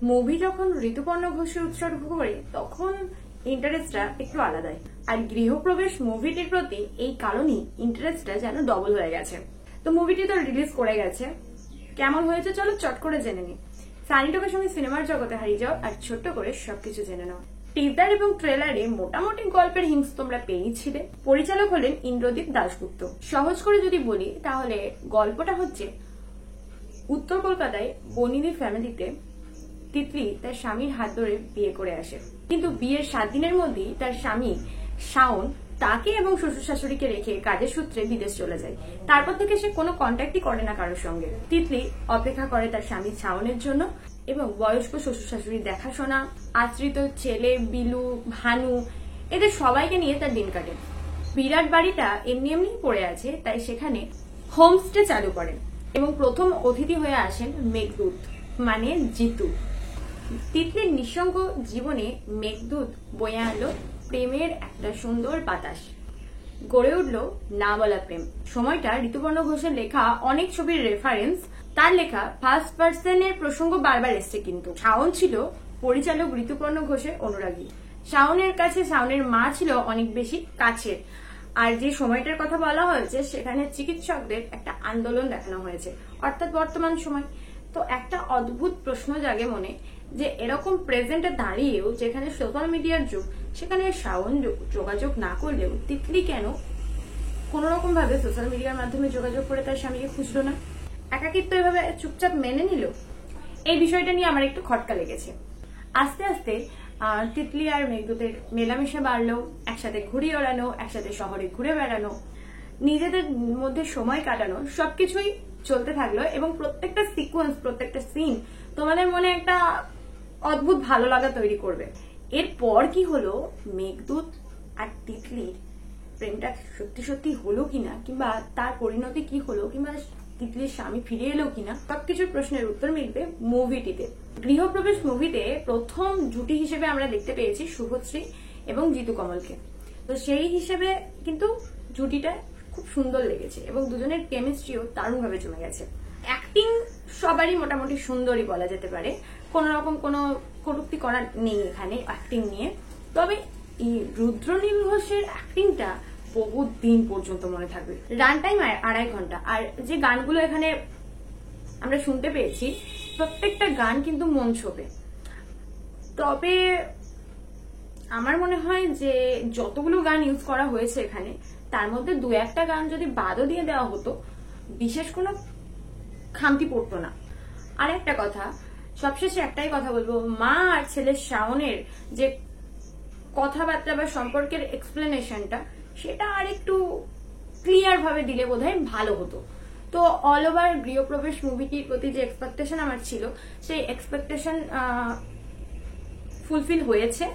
Movie যখন ঋতুপর্ণ ঘোষে উৎসর্গ করে তখন ইন্টারেস্টটা একটু আলাদাই। আর গৃহপ্রবেশ মুভিটির প্রতি এই কারণেই ইন্টারেস্টটা যেন ডবল হয়ে গেছে। তো মুভিটি তো রিলিজ করে গেছে, কেমন হয়েছে চলো চট করে জেনে নি। সানি টপের সঙ্গে সিনেমার জগতে হারিয়ে যাও আর ছোট্ট করে সবকিছু জেনে নাও। টিজার এবং ট্রেলারে মোটামুটি গল্পের হিংস তোমরা পেয়েছিলে। পরিচালক হলেন ইন্দ্রদীপ দাশগুপ্ত। সহজ করে যদি বলি তাহলে গল্পটা হচ্ছে উত্তর কলকাতায় বনিদি ফ্যামিলিতে তিতলি তার স্বামীর হাত ধরে বিয়ে করে আসে, কিন্তু বিয়ের 7 দিনের মধ্যেই তার স্বামী শাওন তাকে এবং শ্বশুর শাশুড়িকে রেখে কাজের সূত্রে বিদেশ চলে যায়। তারপর থেকে সে কোনো কন্ট্যাক্টই করে না কারোর সঙ্গে। তিতলি অপেক্ষা করে তার স্বামী শাওনের জন্য এবং বয়স্ক শ্বশুর শাশুড়ির দেখাশোনা, আশ্রিত ছেলে বিলু, ভানু, এদের সবাইকে নিয়ে তার দিন কাটে। বিরাট বাড়িটা এমনি এমনি পড়ে আছে, তাই সেখানে হোমস্টে চালু করেন এবং প্রথম অতিথি হয়ে আসেন মেঘদূত মানে জিতু। তিতলির নিঃসঙ্গ জীবনে মেঘদূত বয়ে আনলো প্রেমের একটা সুন্দর বাতাস। গড়ে উঠল না বলা প্রেম। সময়টা ঋতুপর্ণ ঘোষের লেখা অনেক ছবির রেফারেন্স, তার লেখা ফার্স্ট পার্সনের প্রসঙ্গ বারবার এসছে। কিন্তু শাওন ছিল পরিচালক ঋতুপর্ণ ঘোষের অনুরাগী। শাওনের কাছে শাওনের মা ছিল অনেক বেশি কাছের। আর যে সময়টার কথা বলা হয়েছে সেখানে চিকিৎসকদের একটা আন্দোলন দেখানো হয়েছে, অর্থাৎ বর্তমান সময়। তো একটা অদ্ভুত প্রশ্ন জাগে মনে যে এরকম প্রেজেন্টে দাঁড়িয়েও যেখানে সোশ্যাল মিডিয়ার যুগ, সেখানে শাওন যোগাযোগ না করলেও তিতলি কেন কোন রকম ভাবে সোশ্যাল মিডিয়ার মাধ্যমে যোগাযোগ করে তার স্বামীকে খুঁজলো না? একাকিত্ব এভাবে চুপচাপ মেনে নিল? এই বিষয়টা নিয়ে আমার একটু খটকা লেগেছে। আস্তে আস্তে তিতলি আর মেঘদূতের মেলামেশা বাড়লো, একসাথে ঘুড়ি ওড়ানো, একসাথে শহরে ঘুরে বেড়ানো, নিজেদের মধ্যে সময় কাটানো, সবকিছুই চলতে থাকলো এবং প্রত্যেকটা সিকোয়েন্স, প্রত্যেকটা সিন তোমাদের মনে একটা অদ্ভুত ভালো লাগা তৈরি করবে। এরপর কি হলো, মেঘদূত আর তিতলির প্রেমটা সত্যি সত্যি হলো কিনা, কিংবা তার পরিণতি কি হলো, কিংবা তিতলির স্বামী ফিরে এলো কিনা, সবকিছুর প্রশ্নের উত্তর মিলবে মুভিটিতে। গৃহপ্রবেশ মুভিতে প্রথম জুটি হিসেবে আমরা দেখতে পেয়েছি শুভশ্রী এবং জিতু কমলকে। তো সেই হিসেবে কিন্তু জুটিটা খুব সুন্দর লেগেছে এবং দুজনের কেমিস্ট্রিও দারুণভাবে জমে গেছে। অ্যাক্টিং সবারই মোটামুটি সুন্দরই বলা যেতে পারে, কোন রকম কোনো কটূক্তি করার নেই এখানে অ্যাক্টিং নিয়ে। তবে এই রুদ্রনীল ঘোষের অ্যাক্টিংটা বহুত দিন পর্যন্ত মনে থাকবে। রান টাইম 2.5 ঘন্টা। আর যে গানগুলো এখানে আমরা শুনতে পেয়েছি প্রত্যেকটা গান কিন্তু মন ছোঁবে। তবে আমার মনে হয় যে যতগুলো গান ইউজ করা হয়েছে এখানে, তার মধ্যে 2-1টা গান যদি বাদও দিয়ে দেওয়া হতো, বিশেষ কোনো খামতি পড়তো না। আর একটা কথা, সবশেষে একটাই কথা বলবো, মা আর ছেলের শাওনের যে কথাবার্তা বা সম্পর্কের এক্সপ্লেনেশনটা, সেটা আর একটু ক্লিয়ার ভাবে দিলে বোধহয় ভালো হতো। তো অল ওভার গৃহপ্রবেশ মুভিটির প্রতি যে এক্সপেকটেশন আমার ছিল, সেই এক্সপেকটেশন ফুলফিল হয়েছে।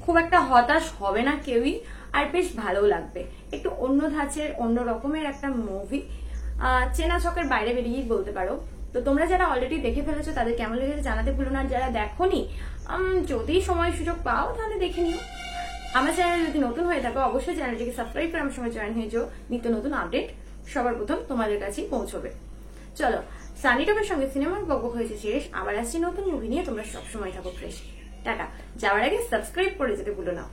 খুব একটা হতাশ হবে না কেউই, আর বেশ ভালো লাগবে। একটু অন্য ধাঁচের, অন্য রকমের একটা মুভি, চেনা ছকের বাইরে বেরিয়েই বলতে পারো। তো তোমরা যারা অলরেডি দেখে ফেলেছো তাদের কেমন লেগেছে জানাতে ভুলো না। যারা দেখোনি, যদি সময় সুযোগ পাও তাহলে দেখে নিও। আমার চ্যানেল যদি নতুন হয়ে থাকো অবশ্যই চ্যানেলটিকে সাবস্ক্রাইব করে আমার সঙ্গে জয়েন হয়ে যাও। নিত্য নতুন আপডেট সবার প্রথম তোমাদের কাছেই পৌঁছবে। চলো, সানি টপের সঙ্গে সিনেমার গল্প হয়েছে শেষ। আবার আসছি নতুন মুভি নিয়ে। তোমরা সবসময় থাকো ফ্রেশ। টাটা। যাওয়ার আগে সাবস্ক্রাইব করে যেতে ভুলো না।